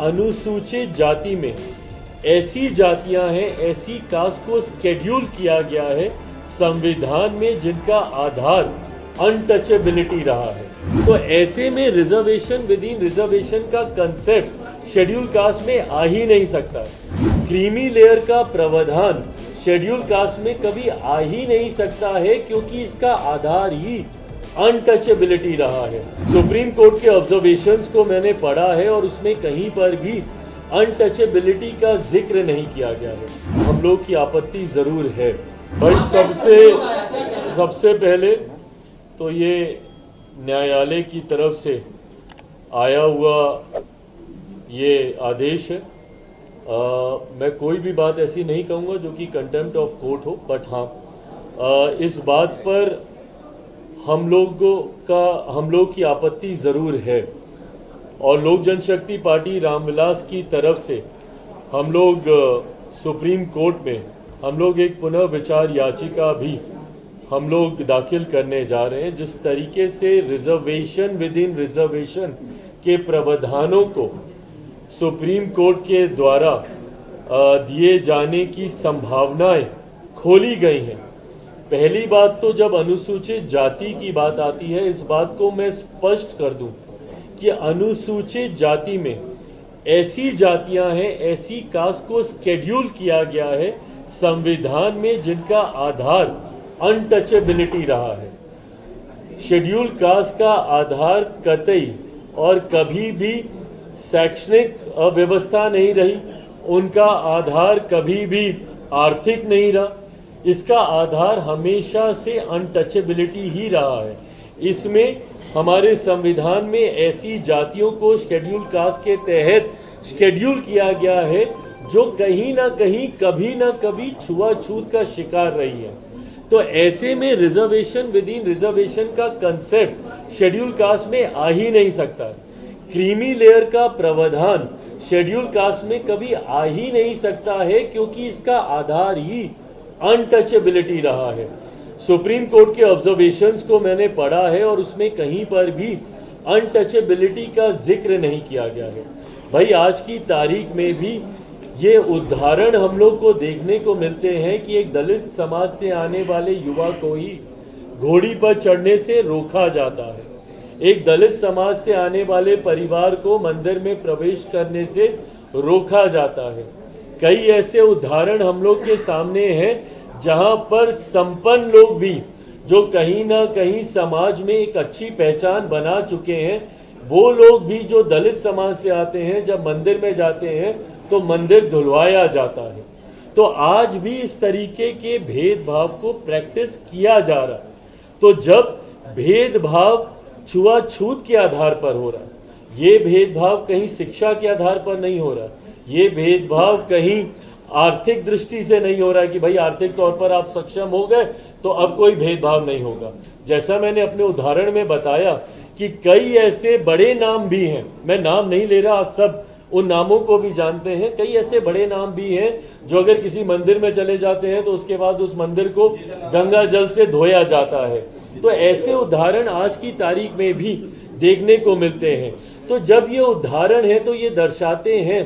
अनुसूचित जाति में ऐसी जातियां हैं, ऐसी कास्ट को स्केड्यूल किया गया है संविधान में जिनका आधार अनटचेबिलिटी रहा है। तो ऐसे में रिजर्वेशन विद इन रिजर्वेशन का कंसेप्ट शेड्यूल कास्ट में आ ही नहीं सकता। क्रीमी लेयर का प्रावधान शेड्यूल कास्ट में कभी आ ही नहीं सकता है क्योंकि इसका आधार ही अनटचेबिलिटी रहा है। सुप्रीम कोर्ट के ऑब्जर्वेशंस को मैंने पढ़ा है और उसमें कहीं पर भी अनटचेबिलिटी का जिक्र नहीं किया गया है। हम लोग की आपत्ति जरूर है भाई। सबसे पहले तो ये न्यायालय की तरफ से आया हुआ ये आदेश है। मैं कोई भी बात ऐसी नहीं कहूँगा जो कि कंटेम्प्ट ऑफ कोर्ट हो, बट हाँ इस बात पर हम लोग की आपत्ति ज़रूर है और लोक जनशक्ति पार्टी रामविलास की तरफ से हम लोग सुप्रीम कोर्ट में हम लोग एक पुनः विचार याचिका भी हम लोग दाखिल करने जा रहे हैं। जिस तरीके से रिजर्वेशन विद इन रिजर्वेशन के प्रावधानों को सुप्रीम कोर्ट के द्वारा दिए जाने की संभावनाएं खोली गई हैं। पहली बात तो जब अनुसूचित जाति की बात आती है, इस बात को मैं स्पष्ट कर दूं कि अनुसूचित जाति में ऐसी जातियां हैं, ऐसी कास्ट को स्केड्यूल किया गया है संविधान में जिनका आधार अनटचेबिलिटी रहा है। शेड्यूल कास्ट का आधार कतई और कभी भी शैक्षणिक व्यवस्था नहीं रही, उनका आधार कभी भी आर्थिक नहीं रहा, इसका आधार हमेशा से अनटचेबिलिटी ही रहा है। इसमें हमारे संविधान में ऐसी जातियों को शेड्यूल कास्ट के तहत शेड्यूल किया गया है जो कहीं ना कहीं कभी ना कभी छुआछूत का शिकार रही है। तो ऐसे में रिजर्वेशन विद इन रिजर्वेशन का कंसेप्ट शेड्यूल कास्ट में आ ही नहीं सकता। क्रीमी लेयर का प्रावधान शेड्यूल कास्ट में कभी आ ही नहीं सकता है क्योंकि इसका आधार ही अनटचेबिलिटी रहा है। सुप्रीम कोर्ट के ऑब्जर्वेशंस को मैंने पढ़ा है और उसमें कहीं पर भी अनटचेबिलिटी का जिक्र नहीं किया गया है। भाई आज की तारीख में भी ये उदाहरण हम लोग को देखने को मिलते हैं कि एक दलित समाज से आने वाले युवा को ही घोड़ी पर चढ़ने से रोका जाता है। एक दलित समाज से आने वाले परिवार को मंदिर में प्रवेश करने से रोका जाता है। कई ऐसे उदाहरण हम लोग के सामने हैं जहां पर संपन्न लोग भी जो कहीं ना कहीं समाज में एक अच्छी पहचान बना चुके हैं, वो लोग भी जो दलित समाज से आते हैं जब मंदिर में जाते हैं तो मंदिर धुलवाया जाता है। तो आज भी इस तरीके के भेदभाव को प्रैक्टिस किया जा रहा है। तो जब भेदभाव छुआछूत के आधार पर हो रहा है, ये भेदभाव कहीं शिक्षा के आधार पर नहीं हो रहा, ये भेदभाव कहीं आर्थिक दृष्टि से नहीं हो रहा है कि भाई आर्थिक तौर पर आप सक्षम हो गए तो अब कोई भेदभाव नहीं होगा। जैसा मैंने अपने उदाहरण में बताया कि कई ऐसे बड़े नाम भी हैं, मैं नाम नहीं ले रहा, आप सब उन नामों को भी जानते हैं। कई ऐसे बड़े नाम भी हैं जो अगर किसी मंदिर में चले जाते हैं तो उसके बाद उस मंदिर को गंगा जल से धोया जाता है। तो ऐसे उदाहरण आज की तारीख में भी देखने को मिलते हैं। तो जब ये उदाहरण है तो ये दर्शाते हैं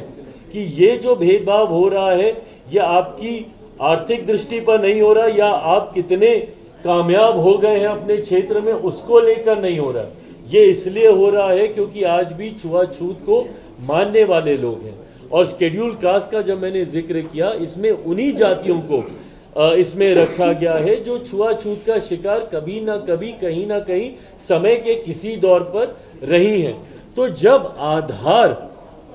कि ये जो भेदभाव हो रहा है ये आपकी आर्थिक दृष्टि पर नहीं हो रहा या आप कितने कामयाब हो गए हैं अपने क्षेत्र में उसको लेकर नहीं हो रहा। ये इसलिए हो रहा है क्योंकि आज भी छुआछूत को मानने वाले लोग हैं। और शेड्यूल कास्ट का जब मैंने जिक्र किया, इसमें उन्हीं जातियों को इसमें रखा गया है जो छुआछूत का शिकार कभी ना कभी कहीं ना कहीं समय के किसी दौर पर रही हैं। तो जब आधार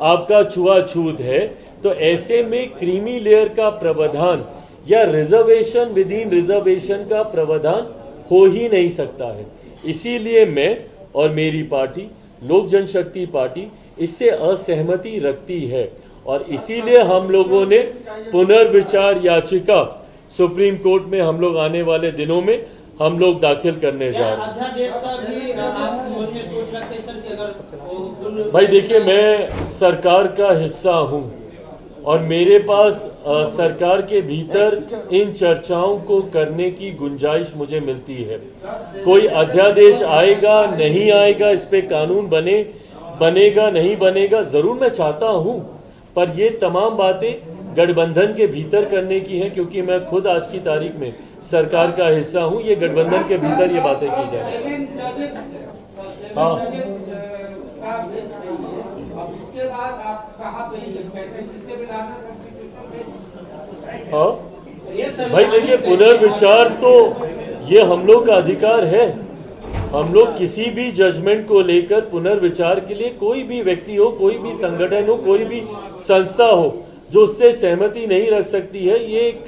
आपका छुआछूत है तो ऐसे में क्रीमी लेयर का प्रावधान या रिजर्वेशन विद इन रिजर्वेशन का प्रावधान हो ही नहीं सकता है। इसीलिए मैं और मेरी पार्टी लोक जनशक्ति पार्टी इससे असहमति रखती है और इसीलिए हम लोगों ने पुनर्विचार याचिका सुप्रीम कोर्ट में हम लोग आने वाले दिनों में हम लोग दाखिल करने जा रहे हैं। भाई देखिए, मैं सरकार का हिस्सा हूं और मेरे पास सरकार के भीतर इन चर्चाओं को करने की गुंजाइश मुझे मिलती है। कोई अध्यादेश आएगा नहीं आएगा, इस पे कानून बने, बनेगा नहीं बनेगा, जरूर मैं चाहता हूं, पर ये तमाम बातें गठबंधन के भीतर करने की हैं, क्योंकि मैं खुद आज की तारीख में सरकार का हिस्सा हूं। ये गठबंधन के भीतर ये बातें की जाए। हाँ, इसके बाद आप कहाँ पे कैसे किसके बिलाना हाँ भाई देखिए, पुनर्विचार तो ये हम लोग का अधिकार है। हम लोग किसी भी जजमेंट को लेकर पुनर्विचार के लिए, कोई भी व्यक्ति हो, कोई भी संगठन हो, कोई भी संस्था हो जो उससे सहमति नहीं रख सकती है, ये एक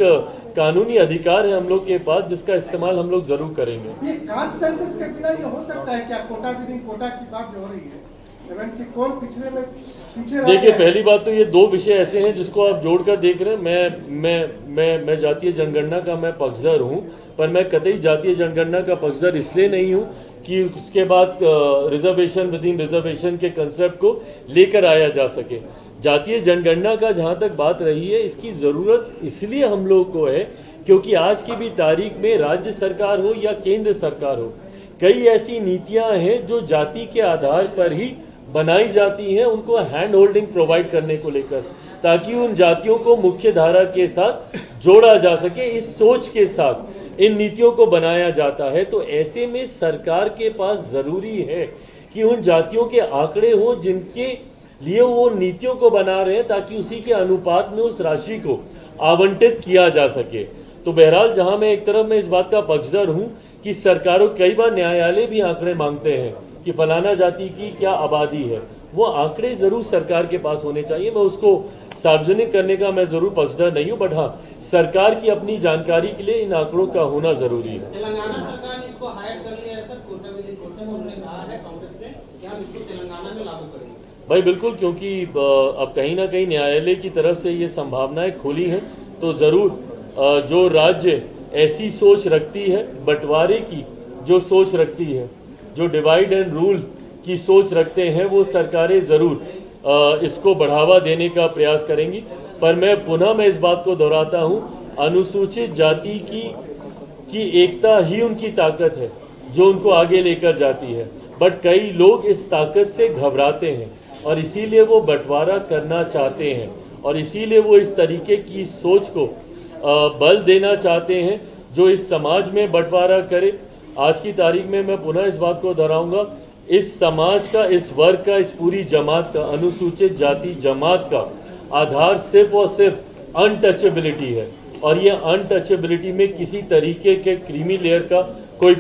कानूनी अधिकार है हम लोग के पास, जिसका इस्तेमाल हम लोग जरूर करेंगे। ये कास्ट सेंसस के बिना ये हो सकता है क्या? कोटा विदिन कोटा की बात जो हो रही है, कि कौन पिछड़े में पीछे। देखिए, पहली बात तो ये दो विषय ऐसे हैं जिसको आप जोड़कर देख रहे हैं। मैं जातीय जनगणना का मैं पक्षधर हूं, पर मैं कतई जातीय जनगणना का पक्षधर इसलिए नहीं हूं कि उसके बाद रिजर्वेशन विद इन रिजर्वेशन के कंसेप्ट को लेकर आया जा सके। जातीय जनगणना का जहां तक बात रही है, इसकी जरूरत इसलिए हम लोग को है क्योंकि आज की भी तारीख में राज्य सरकार हो या केंद्र सरकार हो, कई ऐसी नीतियां हैं जो जाति के आधार पर ही बनाई जाती हैं, उनको हैंड होल्डिंग प्रोवाइड करने को लेकर, ताकि उन जातियों को मुख्य धारा के साथ जोड़ा जा सके। इस सोच के साथ इन नीतियों को बनाया जाता है। तो ऐसे में सरकार के पास जरूरी है कि उन जातियों के आंकड़े हो जिनके लिए वो नीतियों को बना रहे हैं, ताकि उसी के अनुपात में उस राशि को आवंटित किया जा सके। तो बहरहाल, जहां मैं एक तरफ मैं इस बात का पक्षधर हूं कि सरकारों, कई बार न्यायालय भी आंकड़े मांगते हैं कि फलाना जाति की क्या आबादी है, वो आंकड़े जरूर सरकार के पास होने चाहिए। मैं उसको सार्वजनिक करने का मैं जरूर पक्षधर नहीं हूं, बट हाँ, सरकार की अपनी जानकारी के लिए इन आंकड़ों का होना जरूरी है। तेलंगाना सरकार ने इसको हायर कर लिया है सर, कोटा विदिन कोटा में उन्होंने कहा है कांग्रेस ने कि हम इसको तेलंगाना में लागू करेंगे। भाई बिल्कुल, क्योंकि अब कहीं ना कहीं न्यायालय की तरफ से ये संभावनाएं खुली हैं, तो जरूर जो राज्य ऐसी सोच रखती है, बंटवारे की जो सोच रखती है, जो डिवाइड एंड रूल की सोच रखते हैं, वो सरकारें जरूर इसको बढ़ावा देने का प्रयास करेंगी। पर मैं इस बात को दोहराता हूं, अनुसूचित जाति की एकता ही उनकी ताकत है जो उनको आगे लेकर जाती है। बट कई लोग इस ताकत से घबराते हैं और इसीलिए वो बंटवारा करना चाहते हैं, और इसीलिए वो इस तरीके की सोच को बल देना चाहते हैं जो इस समाज में बंटवारा करे। आज की तारीख में मैं पुनः इस बात को दोहराऊंगा, इस समाज का, इस वर्ग का, इस पूरी जमात का, अनुसूचित जाति जमात का आधार सिर्फ और सिर्फ अनटचेबिलिटी है, और ये अनटचेबिलिटी में किसी तरीके के क्रीमी लेयर का कोई